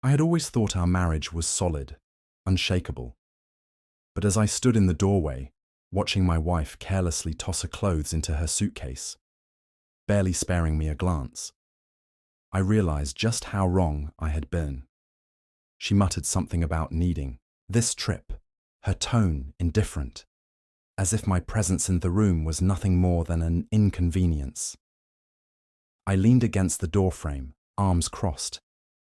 I had always thought our marriage was solid, unshakable. But as I stood in the doorway, watching my wife carelessly toss her clothes into her suitcase, barely sparing me a glance, I realized just how wrong I had been. She muttered something about needing this trip, her tone indifferent, as if my presence in the room was nothing more than an inconvenience. I leaned against the doorframe, arms crossed,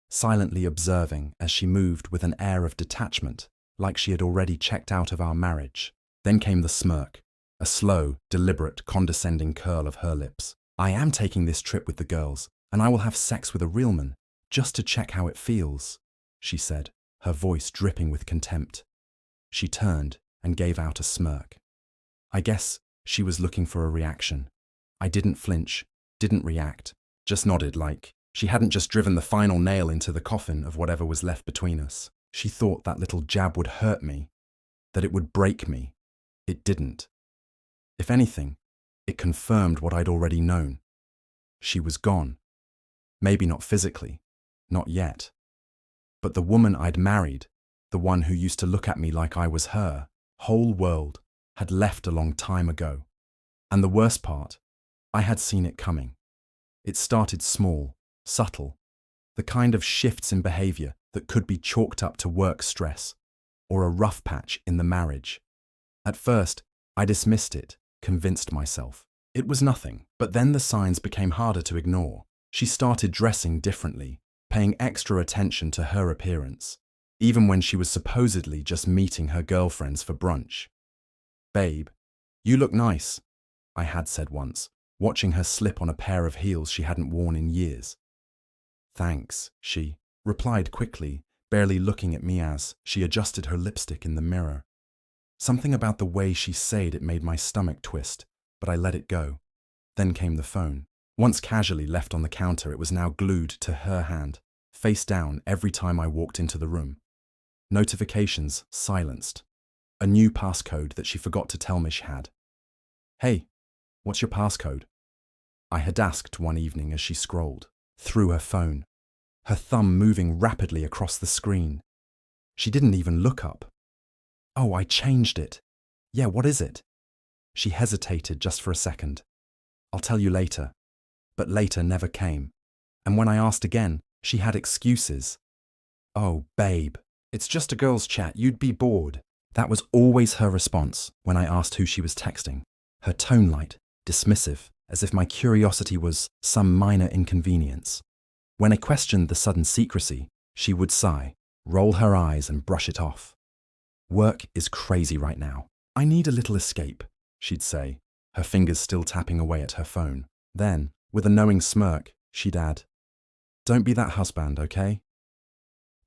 silently observing as she moved with an air of detachment, like she had already checked out of our marriage. Then came the smirk, a slow, deliberate, condescending curl of her lips. I am taking this trip with the girls, and I will have sex with a real man, just to check how it feels, she said, her voice dripping with contempt. She turned and gave out a smirk. I guess she was looking for a reaction. I didn't flinch, didn't react, just nodded like she hadn't just driven the final nail into the coffin of whatever was left between us. She thought that little jab would hurt me, that it would break me. It didn't. If anything, it confirmed what I'd already known. She was gone. Maybe not physically, not yet. But the woman I'd married, the one who used to look at me like I was her, whole world, had left a long time ago. And the worst part, I had seen it coming. It started small, subtle, the kind of shifts in behavior that could be chalked up to work stress or a rough patch in the marriage. At first, I dismissed it, convinced myself. It was nothing, but then the signs became harder to ignore. She started dressing differently, paying extra attention to her appearance, even when she was supposedly just meeting her girlfriends for brunch. "Babe, you look nice," I had said once, watching her slip on a pair of heels she hadn't worn in years. "Thanks," she replied quickly, barely looking at me as she adjusted her lipstick in the mirror. Something about the way she said it made my stomach twist, but I let it go. Then came the phone. Once casually left on the counter, it was now glued to her hand, face down every time I walked into the room. Notifications silenced. A new passcode that she forgot to tell me she had. "Hey, what's your passcode?" I had asked one evening as she scrolled through her phone, her thumb moving rapidly across the screen. She didn't even look up. "Oh, I changed it. Yeah, what is it?" She hesitated just for a second. "I'll tell you later." But later never came. And when I asked again, she had excuses. "Oh, babe, it's just a girls' chat, you'd be bored." That was always her response when I asked who she was texting. Her tone light, dismissive, as if my curiosity was some minor inconvenience. When I questioned the sudden secrecy, she would sigh, roll her eyes and brush it off. "Work is crazy right now. I need a little escape," she'd say, her fingers still tapping away at her phone. Then, with a knowing smirk, she'd add, "Don't be that husband, okay?"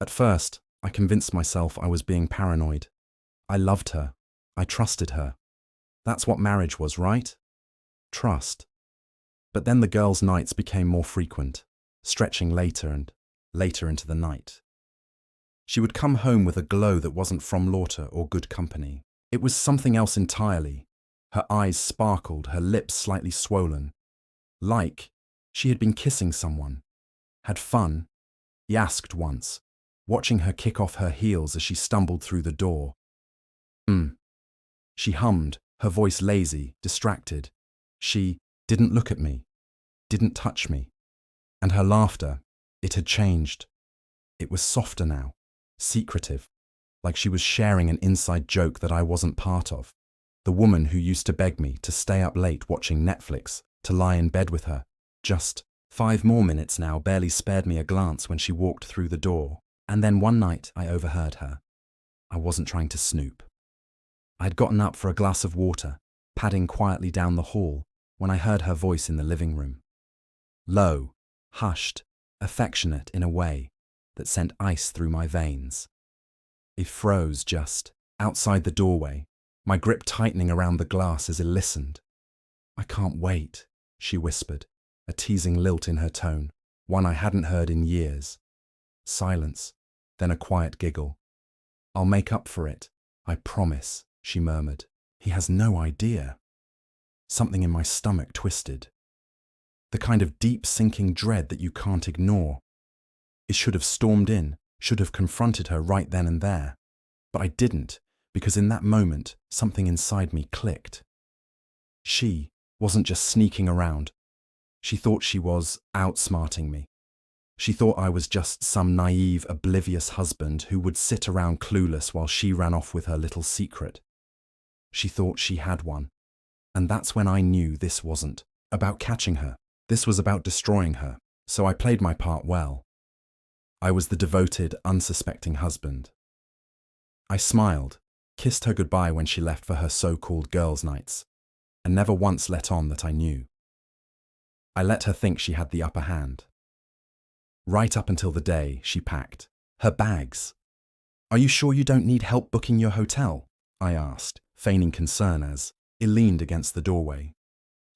At first, I convinced myself I was being paranoid. I loved her. I trusted her. That's what marriage was, right? Trust. But then the girls' nights became more frequent, stretching later and later into the night. She would come home with a glow that wasn't from laughter or good company. It was something else entirely. Her eyes sparkled, her lips slightly swollen. Like she had been kissing someone. Had fun? He asked once, watching her kick off her heels as she stumbled through the door. She hummed, her voice lazy, distracted. She didn't look at me, didn't touch me. And her laughter, it had changed. It was softer now, secretive, like she was sharing an inside joke that I wasn't part of. The woman who used to beg me to stay up late watching Netflix, to lie in bed with her. Just 5 more minutes now barely spared me a glance when she walked through the door. And then one night I overheard her. I wasn't trying to snoop. I had gotten up for a glass of water, padding quietly down the hall, when I heard her voice in the living room. Low, hushed, affectionate in a way that sent ice through my veins. It froze just outside the doorway, my grip tightening around the glass as it listened. "I can't wait," she whispered, a teasing lilt in her tone, one I hadn't heard in years. Silence, then a quiet giggle. "I'll make up for it, I promise," she murmured. He has no idea. Something in my stomach twisted. The kind of deep sinking dread that you can't ignore. It should have stormed in, should have confronted her right then and there. But I didn't, because in that moment, something inside me clicked. She wasn't just sneaking around. She thought she was outsmarting me. She thought I was just some naive, oblivious husband who would sit around clueless while she ran off with her little secret. She thought she had one. And that's when I knew this wasn't about catching her. This was about destroying her. So I played my part well. I was the devoted, unsuspecting husband. I smiled, kissed her goodbye when she left for her so-called girls' nights, and never once let on that I knew. I let her think she had the upper hand. Right up until the day she packed her bags. "Are you sure you don't need help booking your hotel?" I asked, feigning concern as I leaned against the doorway.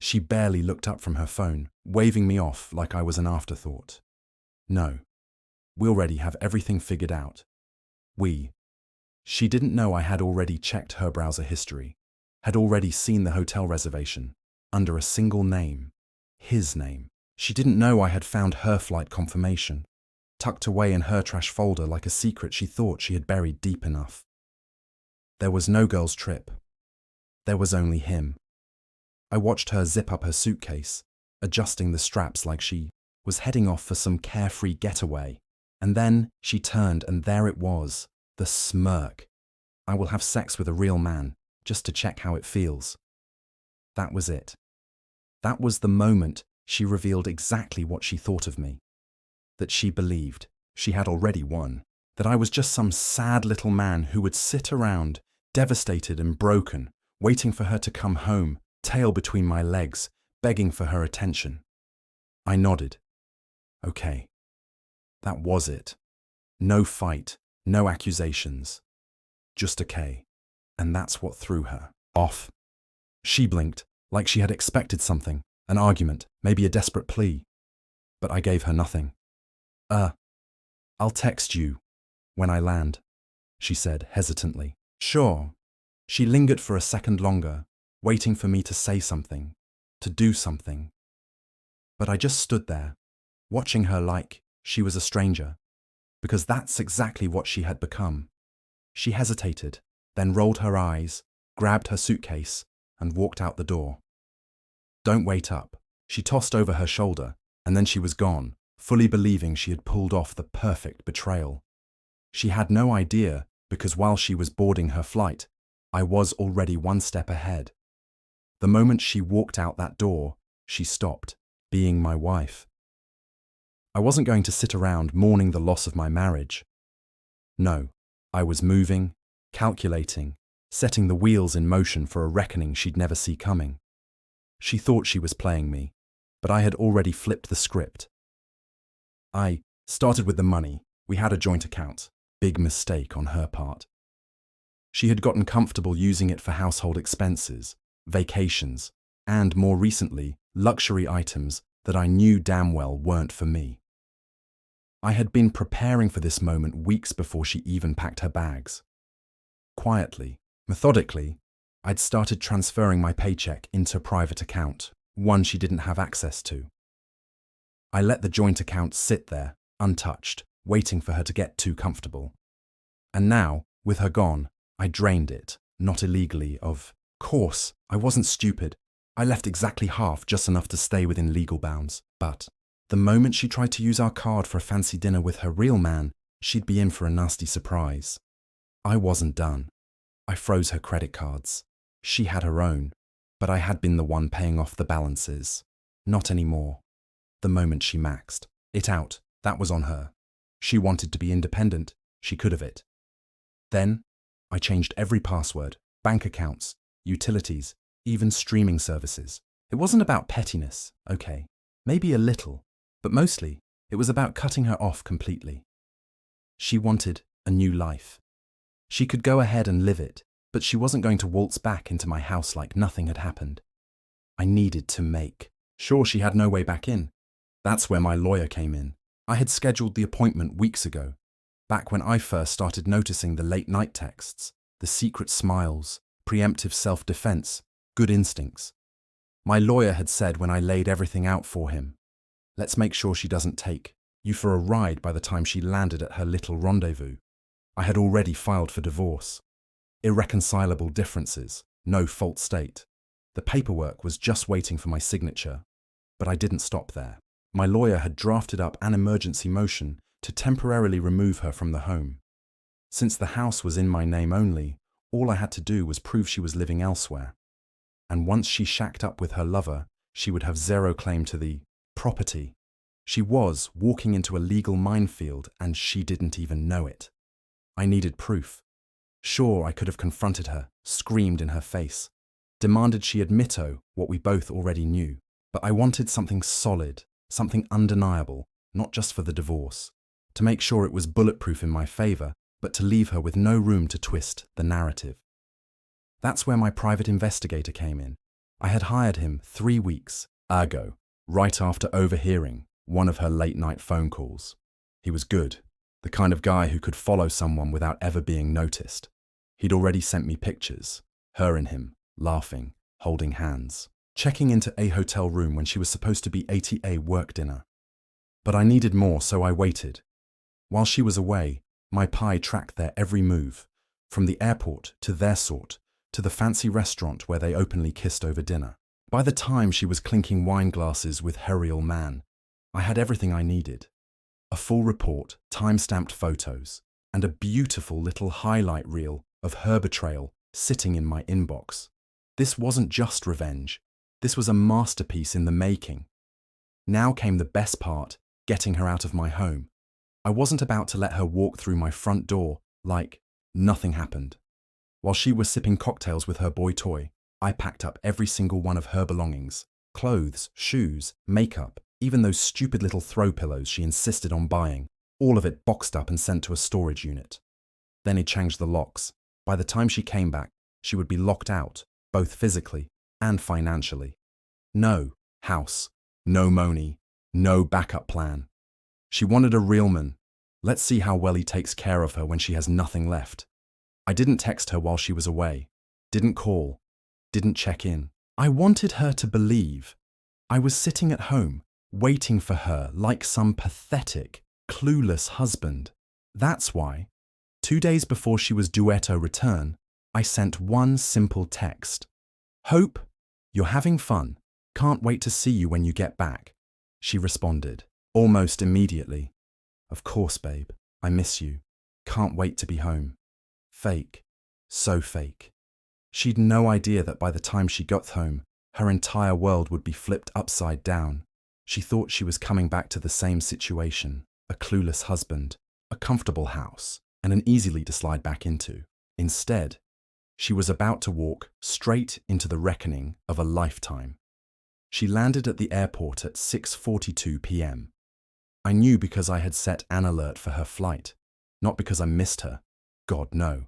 She barely looked up from her phone, waving me off like I was an afterthought. "No, we already have everything figured out." She didn't know I had already checked her browser history, had already seen the hotel reservation, under a single name, his name. She didn't know I had found her flight confirmation, tucked away in her trash folder like a secret she thought she had buried deep enough. There was no girls' trip. There was only him. I watched her zip up her suitcase, adjusting the straps like she was heading off for some carefree getaway. And then she turned and there it was, the smirk. "I will have sex with a real man, just to check how it feels." That was it. That was the moment she revealed exactly what she thought of me. That she believed she had already won. That I was just some sad little man who would sit around, devastated and broken, waiting for her to come home, tail between my legs, begging for her attention. I nodded. Okay. That was it. No fight, no accusations. Just a K. And that's what threw her off. She blinked, like she had expected something, an argument, maybe a desperate plea. But I gave her nothing. I'll text you when I land," she said hesitantly. "Sure." She lingered for a second longer, waiting for me to say something, to do something. But I just stood there, watching her like she was a stranger, because that's exactly what she had become. She hesitated, then rolled her eyes, grabbed her suitcase, and walked out the door. "Don't wait up." She tossed over her shoulder, and then she was gone, fully believing she had pulled off the perfect betrayal. She had no idea, because while she was boarding her flight, I was already one step ahead. The moment she walked out that door, she stopped being my wife. I wasn't going to sit around mourning the loss of my marriage. No, I was moving, calculating, setting the wheels in motion for a reckoning she'd never see coming. She thought she was playing me, but I had already flipped the script. I started with the money. We had a joint account. Big mistake on her part. She had gotten comfortable using it for household expenses, vacations, and more recently, luxury items that I knew damn well weren't for me. I had been preparing for this moment weeks before she even packed her bags. Quietly, methodically, I'd started transferring my paycheck into a private account, one she didn't have access to. I let the joint account sit there, untouched, waiting for her to get too comfortable. And now, with her gone, I drained it, not illegally, of course. I wasn't stupid. I left exactly half, just enough to stay within legal bounds. But the moment she tried to use our card for a fancy dinner with her real man, she'd be in for a nasty surprise. I wasn't done. I froze her credit cards. She had her own, but I had been the one paying off the balances. Not anymore. The moment she maxed it out, that was on her. She wanted to be independent. She could have it. Then, I changed every password, bank accounts, utilities, even streaming services. It wasn't about pettiness, okay, maybe a little, but mostly, it was about cutting her off completely. She wanted a new life. She could go ahead and live it, but she wasn't going to waltz back into my house like nothing had happened. I needed to make sure she had no way back in. That's where my lawyer came in. I had scheduled the appointment weeks ago, back when I first started noticing the late-night texts, the secret smiles, preemptive self-defense, good instincts. My lawyer had said when I laid everything out for him, let's make sure she doesn't take you for a ride by the time she landed at her little rendezvous. I had already filed for divorce. Irreconcilable differences, no fault state. The paperwork was just waiting for my signature. But I didn't stop there. My lawyer had drafted up an emergency motion to temporarily remove her from the home. Since the house was in my name only, all I had to do was prove she was living elsewhere. And once she shacked up with her lover, she would have zero claim to the property. She was walking into a legal minefield, and she didn't even know it. I needed proof. Sure, I could have confronted her, screamed in her face, demanded she admit what we both already knew. But I wanted something solid, something undeniable, not just for the divorce, to make sure it was bulletproof in my favor, but to leave her with no room to twist the narrative. That's where my private investigator came in. I had hired him 3 weeks ago, right after overhearing one of her late-night phone calls. He was good, the kind of guy who could follow someone without ever being noticed. He'd already sent me pictures, her and him, laughing, holding hands, checking into a hotel room when she was supposed to be ATA work dinner. But I needed more, so I waited. While she was away, my pie tracked their every move, from the airport to their sort, to the fancy restaurant where they openly kissed over dinner. By the time she was clinking wine glasses with her real man, I had everything I needed. A full report, time-stamped photos, and a beautiful little highlight reel of her betrayal sitting in my inbox. This wasn't just revenge. This was a masterpiece in the making. Now came the best part, getting her out of my home. I wasn't about to let her walk through my front door like nothing happened. While she was sipping cocktails with her boy toy, I packed up every single one of her belongings. Clothes, shoes, makeup, even those stupid little throw pillows she insisted on buying. All of it boxed up and sent to a storage unit. Then he changed the locks. By the time she came back, she would be locked out, both physically and financially. No house, no money, no backup plan. She wanted a real man. Let's see how well he takes care of her when she has nothing left. I didn't text her while she was away, didn't call, didn't check in. I wanted her to believe I was sitting at home, waiting for her like some pathetic, clueless husband. That's why, 2 days before she was due to return, I sent one simple text. Hope you're having fun. Can't wait to see you when you get back. She responded, almost immediately. Of course, babe. I miss you. Can't wait to be home. Fake. So fake. She'd no idea that by the time she got home, her entire world would be flipped upside down. She thought she was coming back to the same situation, a clueless husband, a comfortable house, and an easily to slide back into. Instead, she was about to walk straight into the reckoning of a lifetime. She landed at the airport at 6:42 p.m. I knew because I had set an alert for her flight, not because I missed her, God no,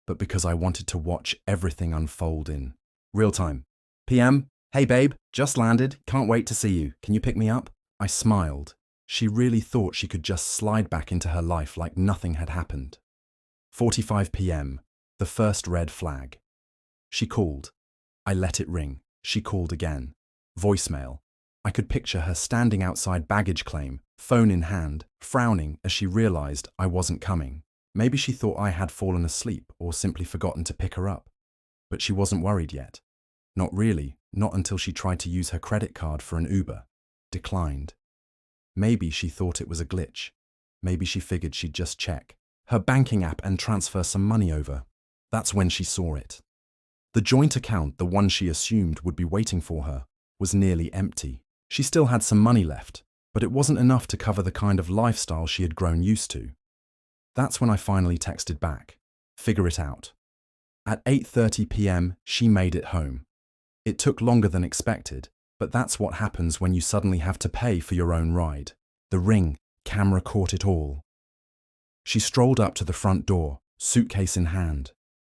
but because I wanted to watch everything unfold in real time. PM, hey babe, just landed, can't wait to see you, can you pick me up? I smiled. She really thought she could just slide back into her life like nothing had happened. 4:45 p.m, the first red flag. She called. I let it ring. She called again. Voicemail. I could picture her standing outside baggage claim, phone in hand, frowning as she realized I wasn't coming. Maybe she thought I had fallen asleep or simply forgotten to pick her up. But she wasn't worried yet. Not really, not until she tried to use her credit card for an Uber. Declined. Maybe she thought it was a glitch. Maybe she figured she'd just check her banking app and transfer some money over. That's when she saw it. The joint account, the one she assumed would be waiting for her, was nearly empty. She still had some money left, but it wasn't enough to cover the kind of lifestyle she had grown used to. That's when I finally texted back. Figure it out. At 8:30 p.m, she made it home. It took longer than expected, but that's what happens when you suddenly have to pay for your own ride. The Ring camera caught it all. She strolled up to the front door, suitcase in hand,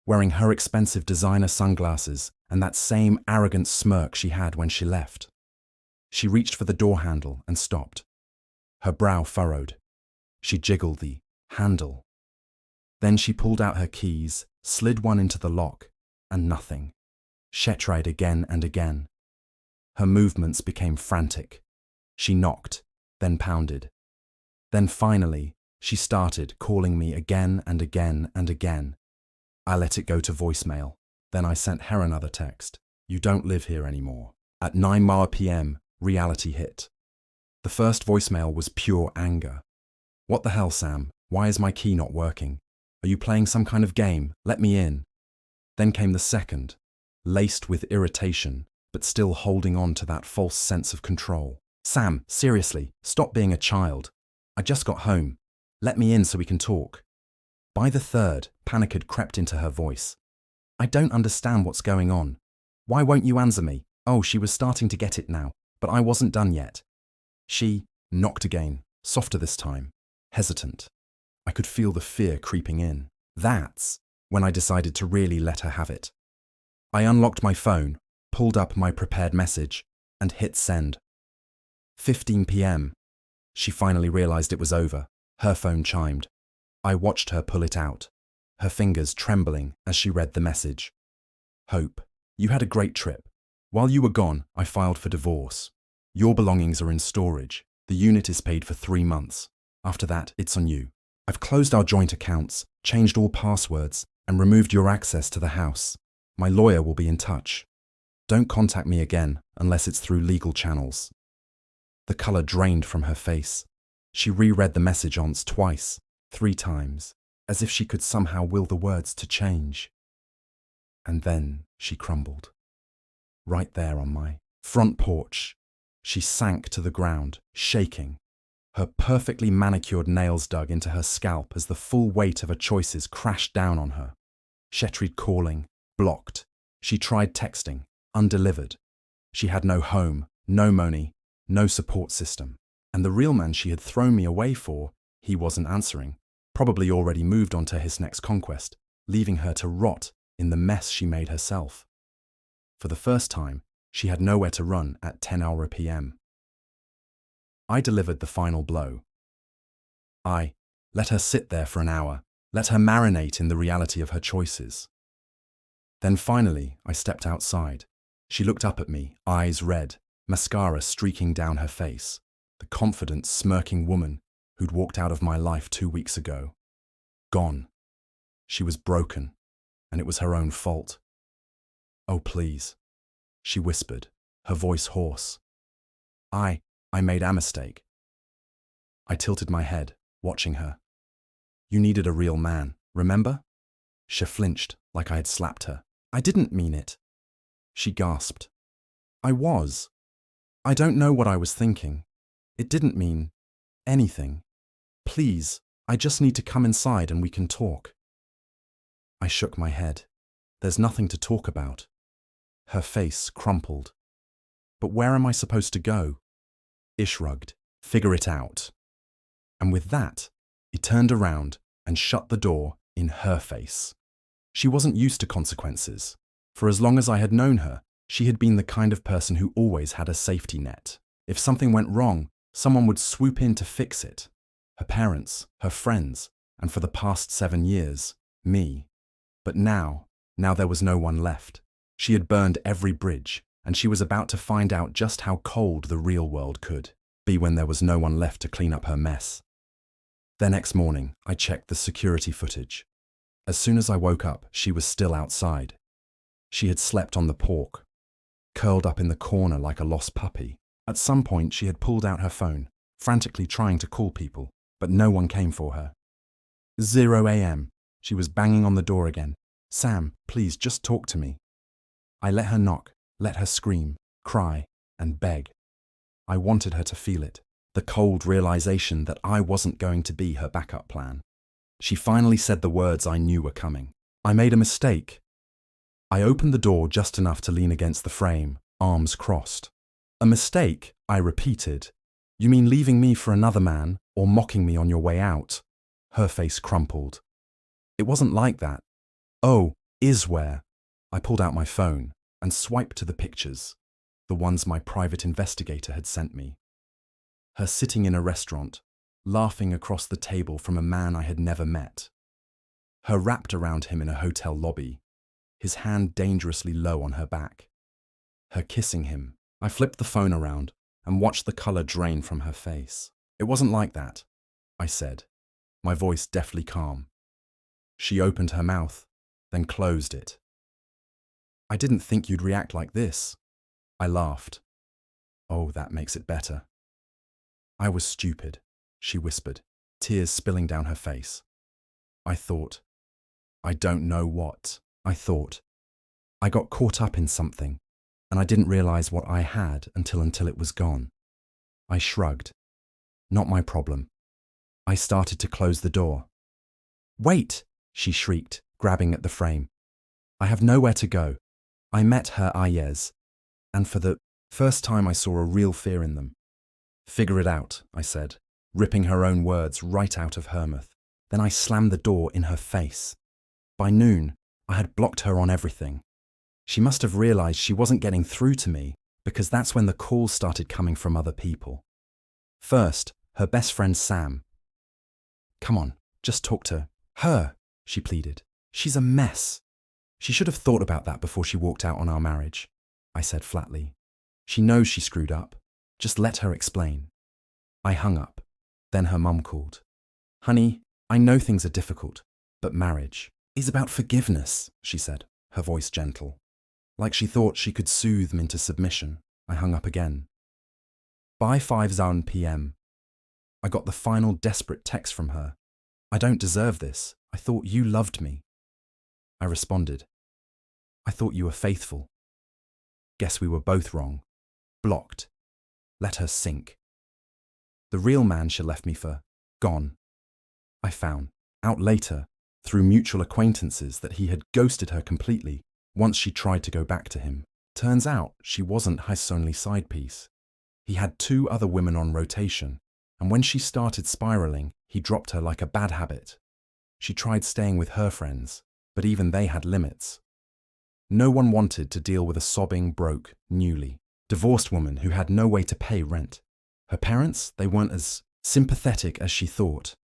wearing her expensive designer sunglasses and that same arrogant smirk she had when she left. She reached for the door handle and stopped. Her brow furrowed. She jiggled the handle. Then she pulled out her keys, slid one into the lock, and nothing. She tried again and again. Her movements became frantic. She knocked, then pounded. Then finally, she started calling me again and again and again. I let it go to voicemail. Then I sent her another text. You don't live here anymore. At 9 p.m., reality hit. The first voicemail was pure anger. What the hell, Sam? Why is my key not working? Are you playing some kind of game? Let me in. Then came the second, laced with irritation, but still holding on to that false sense of control. Sam, seriously, stop being a child. I just got home. Let me in so we can talk. By the third, panic had crept into her voice. I don't understand what's going on. Why won't you answer me? Oh, she was starting to get it now, but I wasn't done yet. She knocked again, softer this time, hesitant. I could feel the fear creeping in. That's when I decided to really let her have it. I unlocked my phone, pulled up my prepared message, and hit send. 15 p.m. She finally realized it was over. Her phone chimed. I watched her pull it out, her fingers trembling as she read the message. Hope, you had a great trip. While you were gone, I filed for divorce. Your belongings are in storage. The unit is paid for 3 months. After that, it's on you. I've closed our joint accounts, changed all passwords, and removed your access to the house. My lawyer will be in touch. Don't contact me again unless it's through legal channels. The color drained from her face. She reread the message once, twice, 3 times, as if she could somehow will the words to change. And then she crumbled. Right there on my front porch, she sank to the ground, shaking. Her perfectly manicured nails dug into her scalp as the full weight of her choices crashed down on her. Shetrid calling, blocked. She tried texting, undelivered. She had no home, no money, no support system. And the real man she had thrown me away for, he wasn't answering. Probably already moved on to his next conquest, leaving her to rot in the mess she made herself. For the first time, she had nowhere to run at 10 p.m. I delivered the final blow. I let her sit there for an hour, let her marinate in the reality of her choices. Then finally, I stepped outside. She looked up at me, eyes red, mascara streaking down her face, the confident, smirking woman who'd walked out of my life 2 weeks ago. Gone. She was broken, and it was her own fault. Oh, please, she whispered, her voice hoarse. I made a mistake. I tilted my head, watching her. You needed a real man, remember? She flinched like I had slapped her. I didn't mean it. She gasped. I was. I don't know what I was thinking. It didn't mean anything. Please, I just need to come inside and we can talk. I shook my head. There's nothing to talk about. Her face crumpled. But where am I supposed to go? I shrugged. Figure it out. And with that, he turned around and shut the door in her face. She wasn't used to consequences. For as long as I had known her, she had been the kind of person who always had a safety net. If something went wrong, someone would swoop in to fix it. Her parents, her friends, and for the past 7 years, me. But now there was no one left. She had burned every bridge, and she was about to find out just how cold the real world could be when there was no one left to clean up her mess. The next morning, I checked the security footage. As soon as I woke up, she was still outside. She had slept on the porch, curled up in the corner like a lost puppy. At some point, she had pulled out her phone, frantically trying to call people, but no one came for her. 0 a.m. She was banging on the door again. Sam, please, just talk to me. I let her knock, let her scream, cry, and beg. I wanted her to feel it, the cold realization that I wasn't going to be her backup plan. She finally said the words I knew were coming. I made a mistake. I opened the door just enough to lean against the frame, arms crossed. A mistake, I repeated. You mean leaving me for another man or mocking me on your way out? Her face crumpled. It wasn't like that. Oh, is where. I pulled out my phone and swiped to the pictures, the ones my private investigator had sent me. Her sitting in a restaurant, laughing across the table from a man I had never met. Her wrapped around him in a hotel lobby, his hand dangerously low on her back. Her kissing him. I flipped the phone around and watched the color drain from her face. It wasn't like that. I said, my voice deftly calm. She opened her mouth, then closed it. I didn't think you'd react like this. I laughed. Oh, that makes it better. I was stupid, she whispered, tears spilling down her face. I thought. I don't know what. I thought. I got caught up in something, and I didn't realize what I had until it was gone. I shrugged. Not my problem. I started to close the door. Wait, she shrieked, grabbing at the frame. I have nowhere to go. I met her eyes, and for the first time I saw a real fear in them. Figure it out, I said, ripping her own words right out of her mouth. Then I slammed the door in her face. By noon, I had blocked her on everything. She must have realized she wasn't getting through to me, because that's when the calls started coming from other people. First, her best friend Sam. Come on, just talk to her, she pleaded. She's a mess. She should have thought about that before she walked out on our marriage, I said flatly. She knows she screwed up. Just let her explain. I hung up. Then her mum called. Honey, I know things are difficult, but marriage is about forgiveness, she said, her voice gentle. Like she thought she could soothe me into submission. I hung up again. By 5 p.m. I got the final desperate text from her. I don't deserve this. I thought you loved me. I responded. I thought you were faithful. Guess we were both wrong. Blocked. Let her sink. The real man she left me for, gone. I found out later, through mutual acquaintances, that he had ghosted her completely once she tried to go back to him. Turns out she wasn't his only side piece. He had 2 other women on rotation, and when she started spiraling, he dropped her like a bad habit. She tried staying with her friends, but even they had limits. No one wanted to deal with a sobbing, broke, newly divorced woman who had no way to pay rent. Her parents, they weren't as sympathetic as she thought.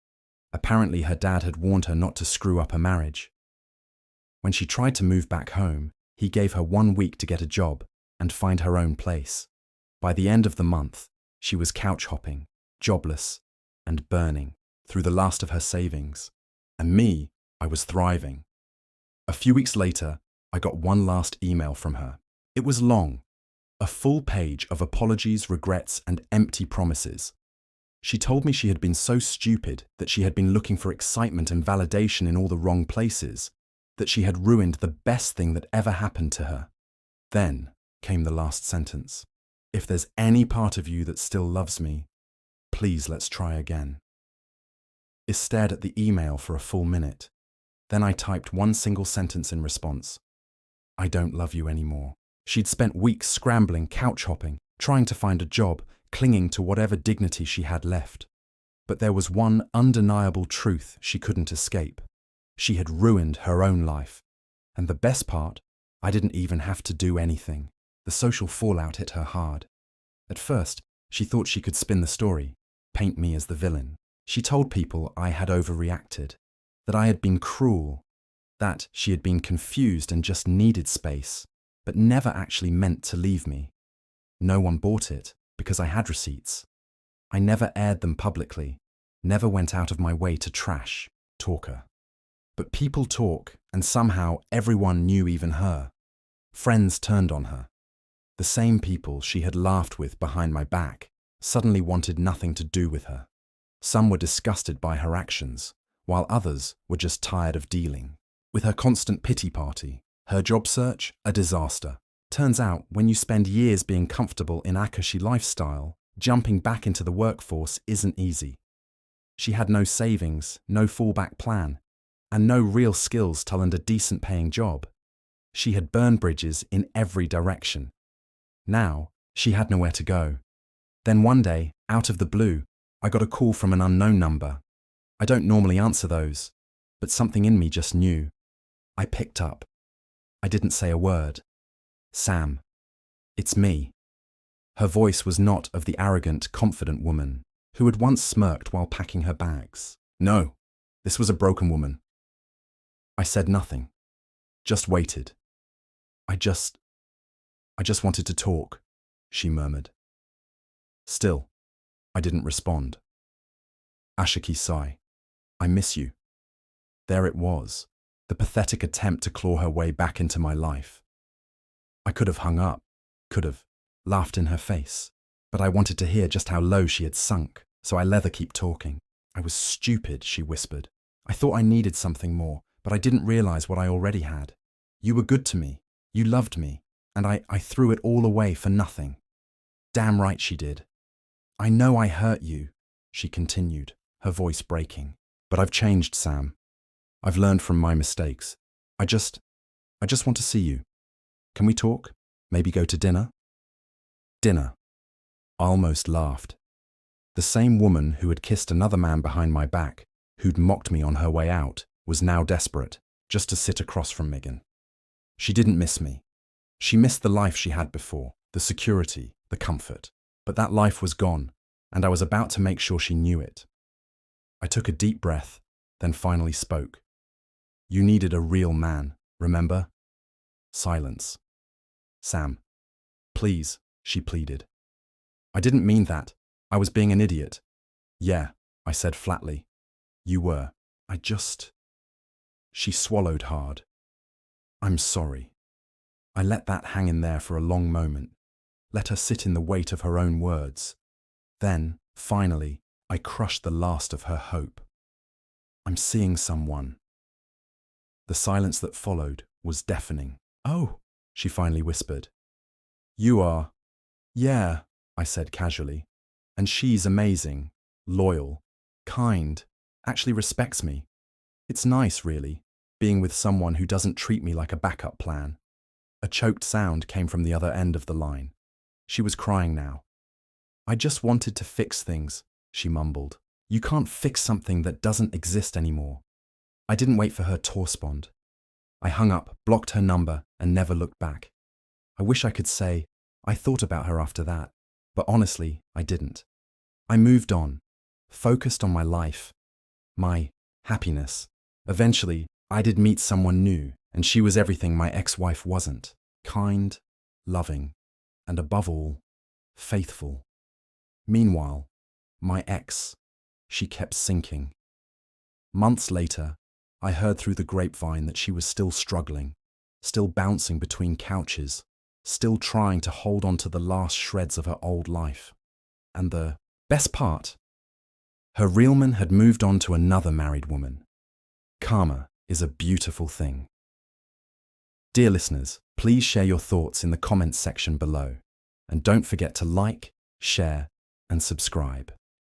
Apparently her dad had warned her not to screw up a marriage. When she tried to move back home, he gave her 1 week to get a job and find her own place. By the end of the month, she was couch hopping, jobless, and burning through the last of her savings. And me, I was thriving. A few weeks later, I got one last email from her. It was long, a full page of apologies, regrets, and empty promises. She told me she had been so stupid that she had been looking for excitement and validation in all the wrong places, that she had ruined the best thing that ever happened to her. Then came the last sentence. If there's any part of you that still loves me, please let's try again. I stared at the email for a full minute. Then I typed one single sentence in response. I don't love you anymore. She'd spent weeks scrambling, couch hopping, trying to find a job, clinging to whatever dignity she had left. But there was one undeniable truth she couldn't escape. She had ruined her own life. And the best part, I didn't even have to do anything. The social fallout hit her hard. At first, she thought she could spin the story, paint me as the villain. She told people I had overreacted, that I had been cruel, that she had been confused and just needed space, but never actually meant to leave me. No one bought it, because I had receipts. I never aired them publicly, never went out of my way to talk her. But people talk, and somehow everyone knew, even her. Friends turned on her. The same people she had laughed with behind my back suddenly wanted nothing to do with her. Some were disgusted by her actions, while others were just tired of dealing with her constant pity party. Her job search, a disaster. Turns out, when you spend years being comfortable in a cushy lifestyle, jumping back into the workforce isn't easy. She had no savings, no fallback plan, and no real skills to land a decent paying job. She had burned bridges in every direction. Now, she had nowhere to go. Then one day, out of the blue, I got a call from an unknown number. I don't normally answer those, but something in me just knew. I picked up. I didn't say a word. Sam, it's me. Her voice was not of the arrogant, confident woman who had once smirked while packing her bags. No, this was a broken woman. I said nothing, just waited. I just wanted to talk, she murmured. Still, I didn't respond. Ashiki sigh. I miss you. There it was, the pathetic attempt to claw her way back into my life. I could have hung up, could have laughed in her face, but I wanted to hear just how low she had sunk, so I let her keep talking. I was stupid, she whispered. I thought I needed something more, but I didn't realize what I already had. You were good to me, you loved me, and I threw it all away for nothing. Damn right she did. I know I hurt you, she continued, her voice breaking. But I've changed, Sam. I've learned from my mistakes. I just want to see you. Can we talk? Maybe go to dinner? Dinner. I almost laughed. The same woman who had kissed another man behind my back, who'd mocked me on her way out, was now desperate, just to sit across from Megan. She didn't miss me. She missed the life she had before, the security, the comfort. But that life was gone, and I was about to make sure she knew it. I took a deep breath, then finally spoke. You needed a real man, remember? Silence. Sam. Please, she pleaded. I didn't mean that. I was being an idiot. Yeah, I said flatly. You were. She swallowed hard. I'm sorry. I let that hang in there for a long moment, let her sit in the weight of her own words. Then, finally, I crushed the last of her hope. I'm seeing someone. The silence that followed was deafening. Oh, she finally whispered. You are. Yeah, I said casually. And she's amazing, loyal, kind, actually respects me. It's nice, really, being with someone who doesn't treat me like a backup plan. A choked sound came from the other end of the line. She was crying now. I just wanted to fix things, she mumbled. You can't fix something that doesn't exist anymore. I didn't wait for her to respond. I hung up, blocked her number, and never looked back. I wish I could say I thought about her after that, but honestly, I didn't. I moved on, focused on my life, my happiness. Eventually, I did meet someone new, and she was everything my ex-wife wasn't. Kind, loving, and above all, faithful. Meanwhile, my ex, she kept sinking. Months later, I heard through the grapevine that she was still struggling, still bouncing between couches, still trying to hold on to the last shreds of her old life. And the best part, her real man had moved on to another married woman. Karma is a beautiful thing. Dear listeners, please share your thoughts in the comments section below. And don't forget to like, share, and subscribe.